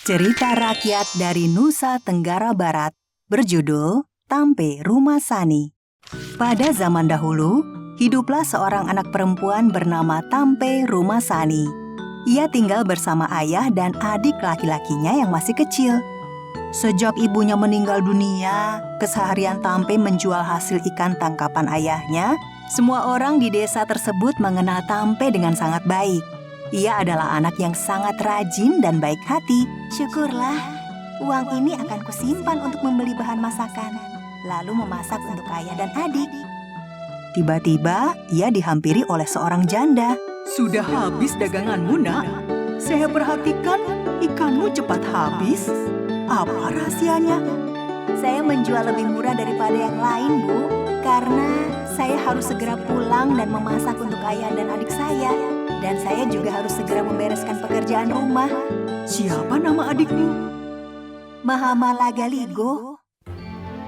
Cerita rakyat dari Nusa Tenggara Barat berjudul Tampe Rumah Sani. Pada zaman dahulu, hiduplah seorang anak perempuan bernama Tampe Rumah Sani. Ia tinggal bersama ayah dan adik laki-lakinya yang masih kecil. Sejak ibunya meninggal dunia, keseharian Tampe menjual hasil ikan tangkapan ayahnya. Semua orang di desa tersebut mengenal Tampe dengan sangat baik. Ia adalah anak yang sangat rajin dan baik hati. Syukurlah, uang ini akan kusimpan untuk membeli bahan masakan, lalu memasak untuk ayah dan adik. Tiba-tiba, ia dihampiri oleh seorang janda. Sudah habis daganganmu, nak? Saya perhatikan ikanmu cepat habis. Apa rahasianya? Saya menjual lebih murah daripada yang lain, Bu, karena saya harus segera pulang dan memasak untuk ayah dan adik saya. Dan saya juga harus segera membereskan pekerjaan rumah. Siapa nama adikmu? Mahamala Galigo.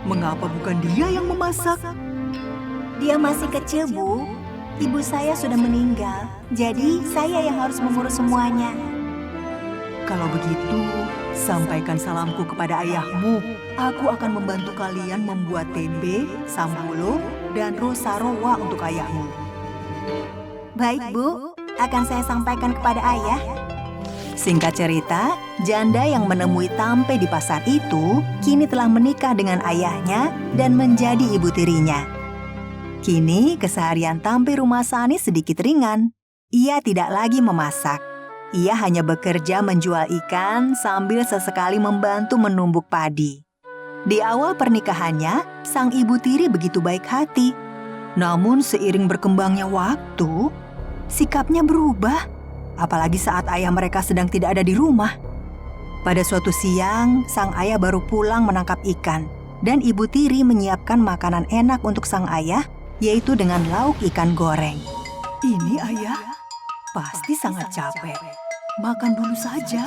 Mengapa bukan dia yang memasak? Dia masih kecil, Bu. Ibu saya sudah meninggal, jadi saya yang harus mengurus semuanya. Kalau begitu, sampaikan salamku kepada ayahmu. Aku akan membantu kalian membuat tembe, sambolo, dan rosarowa untuk ayahmu. Baik, Bu. Akan saya sampaikan kepada ayah. Singkat cerita, janda yang menemui Tampe di pasar itu kini telah menikah dengan ayahnya dan menjadi ibu tirinya. Kini keseharian Tampe Rumah Sani sedikit ringan. Ia tidak lagi memasak. Ia hanya bekerja menjual ikan sambil sesekali membantu menumbuk padi. Di awal pernikahannya, sang ibu tiri begitu baik hati. Namun seiring berkembangnya waktu, sikapnya berubah, apalagi saat ayah mereka sedang tidak ada di rumah. Pada suatu siang, sang ayah baru pulang menangkap ikan, dan ibu tiri menyiapkan makanan enak untuk sang ayah, yaitu dengan lauk ikan goreng. Ini ayah, pasti sangat capek. Makan dulu saja.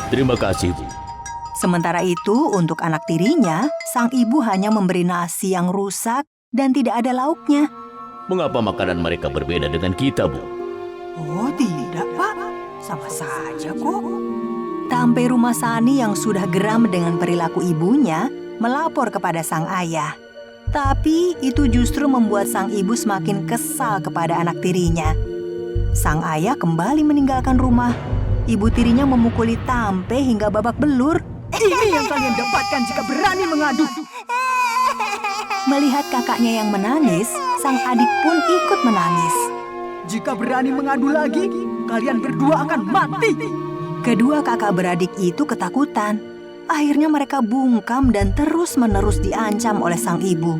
Terima kasih, Bu. Sementara itu, untuk anak tirinya, sang ibu hanya memberi nasi yang rusak dan tidak ada lauknya. Mengapa makanan mereka berbeda dengan kita, Bu? Oh tidak, Pak. Sama saja kok. Tampe Rumah Sani yang sudah geram dengan perilaku ibunya melapor kepada sang ayah. Tapi itu justru membuat sang ibu semakin kesal kepada anak tirinya. Sang ayah kembali meninggalkan rumah. Ibu tirinya memukuli Tampe hingga babak belur. Ini yang kalian dapatkan jika berani mengadu. Melihat kakaknya yang menangis, sang adik pun ikut menangis. Jika berani mengadu lagi, kalian berdua akan mati. Kedua kakak beradik itu ketakutan. Akhirnya mereka bungkam dan terus-menerus diancam oleh sang ibu.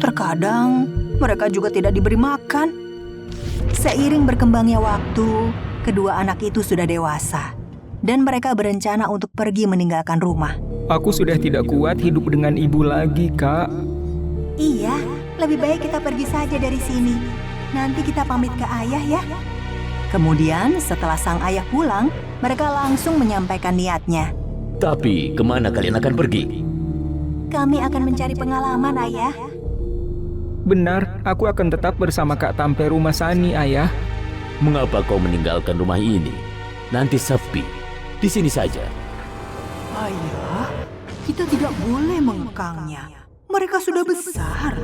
Terkadang mereka juga tidak diberi makan. Seiring berkembangnya waktu, kedua anak itu sudah dewasa. Dan mereka berencana untuk pergi meninggalkan rumah. Aku sudah tidak kuat hidup dengan ibu lagi, Kak. Iya, lebih baik kita pergi saja dari sini. Nanti kita pamit ke ayah ya. Kemudian setelah sang ayah pulang, mereka langsung menyampaikan niatnya. Tapi kemana kalian akan pergi? Kami akan mencari pengalaman, ayah. Benar, aku akan tetap bersama Kak Tampe Rumah Sani, ayah. Mengapa kau meninggalkan rumah ini? Nanti sepi. Di sini saja. Ayah, kita tidak boleh mengekangnya. Mereka sudah besar.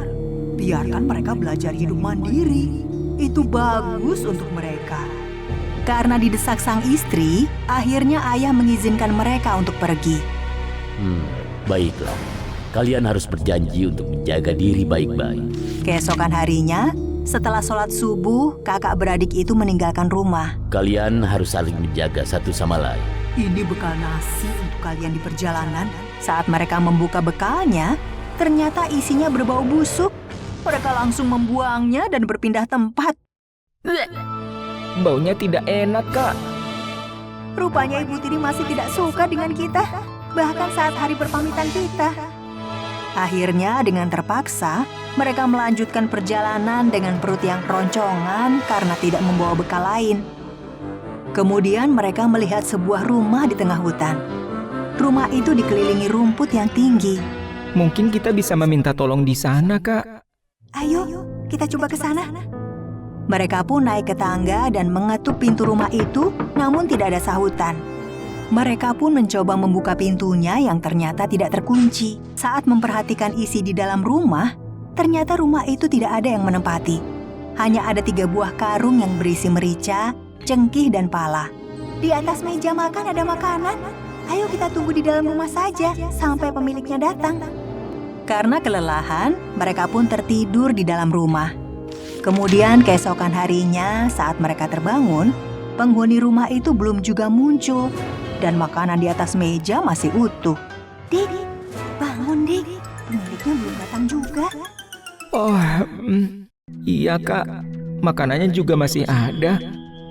Biarkan mereka belajar hidup mandiri. Itu bagus untuk mereka. Karena didesak sang istri, akhirnya ayah mengizinkan mereka untuk pergi. Baiklah. Kalian harus berjanji untuk menjaga diri baik-baik. Keesokan harinya, setelah sholat subuh, kakak beradik itu meninggalkan rumah. Kalian harus saling menjaga satu sama lain. Ini bekal nasi untuk kalian di perjalanan. Saat mereka membuka bekalnya, ternyata isinya berbau busuk. Mereka langsung membuangnya dan berpindah tempat. Baunya tidak enak, Kak. Rupanya ibu tiri masih tidak suka dengan kita, bahkan saat hari perpamitan kita. Akhirnya dengan terpaksa, mereka melanjutkan perjalanan dengan perut yang keroncongan karena tidak membawa bekal lain. Kemudian mereka melihat sebuah rumah di tengah hutan. Rumah itu dikelilingi rumput yang tinggi. Mungkin kita bisa meminta tolong di sana, Kak. Ayo, kita coba ke sana. Mereka pun naik ke tangga dan mengetuk pintu rumah itu, namun tidak ada sahutan. Mereka pun mencoba membuka pintunya yang ternyata tidak terkunci. Saat memperhatikan isi di dalam rumah, ternyata rumah itu tidak ada yang menempati. Hanya ada 3 buah karung yang berisi merica, cengkih, dan pala. Di atas meja makan ada makanan. Ayo kita tunggu di dalam rumah saja sampai pemiliknya datang. Karena kelelahan, mereka pun tertidur di dalam rumah. Kemudian keesokan harinya saat mereka terbangun, penghuni rumah itu belum juga muncul. Dan makanan di atas meja masih utuh. Dik, bangun Dik. Pemiliknya belum datang juga. Oh, iya Kak. Makanannya juga masih ada.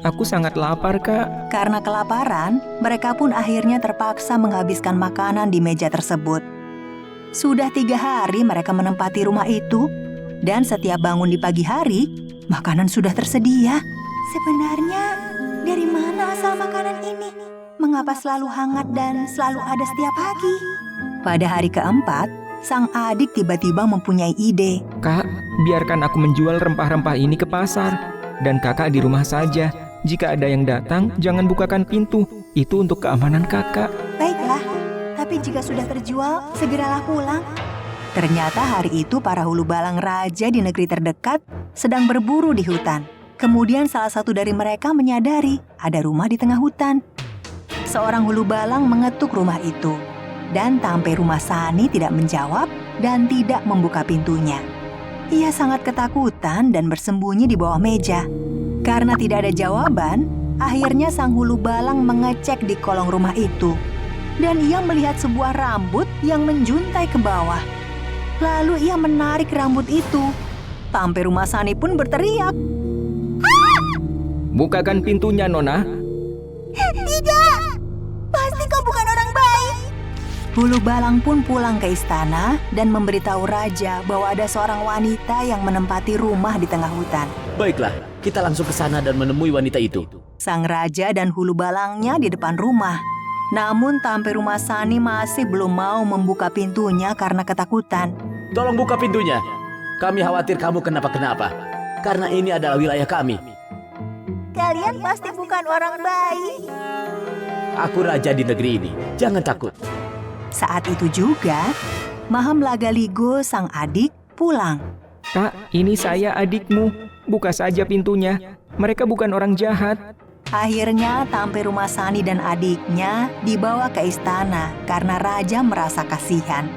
Aku sangat lapar, Kak. Karena kelaparan, mereka pun akhirnya terpaksa menghabiskan makanan di meja tersebut. Sudah 3 hari mereka menempati rumah itu. Dan setiap bangun di pagi hari, makanan sudah tersedia. Sebenarnya, dari mana asal makanan ini? Mengapa selalu hangat dan selalu ada setiap pagi? Pada hari keempat, sang adik tiba-tiba mempunyai ide. Kak, biarkan aku menjual rempah-rempah ini ke pasar. Dan kakak di rumah saja. Jika ada yang datang, jangan bukakan pintu. Itu untuk keamanan kakak. Baiklah, tapi jika sudah terjual, segeralah pulang. Ternyata hari itu para hulu balang raja di negeri terdekat sedang berburu di hutan. Kemudian salah satu dari mereka menyadari ada rumah di tengah hutan. Seorang hulu balang mengetuk rumah itu. Dan Tampe Rumah Sani tidak menjawab dan tidak membuka pintunya. Ia sangat ketakutan dan bersembunyi di bawah meja. Karena tidak ada jawaban, akhirnya sang hulu balang mengecek di kolong rumah itu. Dan ia melihat sebuah rambut yang menjuntai ke bawah. Lalu ia menarik rambut itu. Tampe Rumah Sani pun berteriak. Bukakan pintunya, Nona. Tidak! Pasti kau bukan orang baik. Hulu balang pun pulang ke istana dan memberitahu raja bahwa ada seorang wanita yang menempati rumah di tengah hutan. Baiklah, kita langsung ke sana dan menemui wanita itu. Sang raja dan hulu balangnya di depan rumah. Namun Tampe Rumah Sani masih belum mau membuka pintunya karena ketakutan. Tolong buka pintunya. Kami khawatir kamu kenapa-kenapa. Karena ini adalah wilayah kami. Kalian pasti bukan orang baik. Aku raja di negeri ini. Jangan takut. Saat itu juga, Maham Lagaligo sang adik pulang. Kak, ini saya adikmu. Buka saja pintunya. Mereka bukan orang jahat. Akhirnya Tampe Rumah Sani dan adiknya dibawa ke istana karena raja merasa kasihan.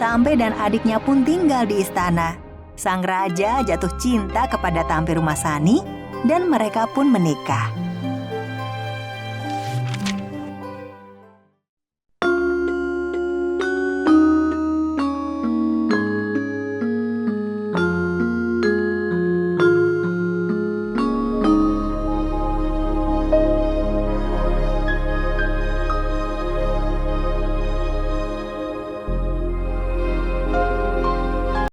Tampe dan adiknya pun tinggal di istana. Sang raja jatuh cinta kepada Tampe Rumah Sani dan mereka pun menikah.